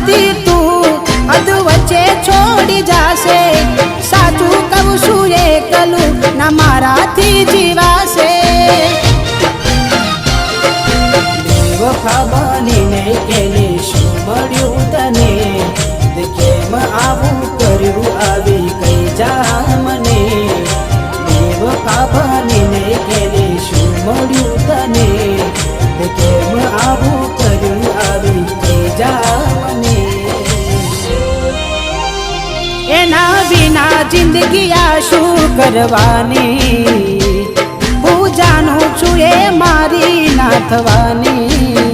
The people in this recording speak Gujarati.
નથી તું અધ વચ્ચે છોડી જાશે સાચું કહું છું એકલું ના મારાથી જીવાશે બેવફા બનીને કેને શું મળ્યું તને કેમ આવું કર્યું આવી કઈ જા મને બેવફા બનીને કેને શું મળ્યું તને કેમ આવું કર્યું આવી કઈ જા મને એના વિના જિંદગી આ શું કરવાની હું જાણું છું એ મારી ના થવાની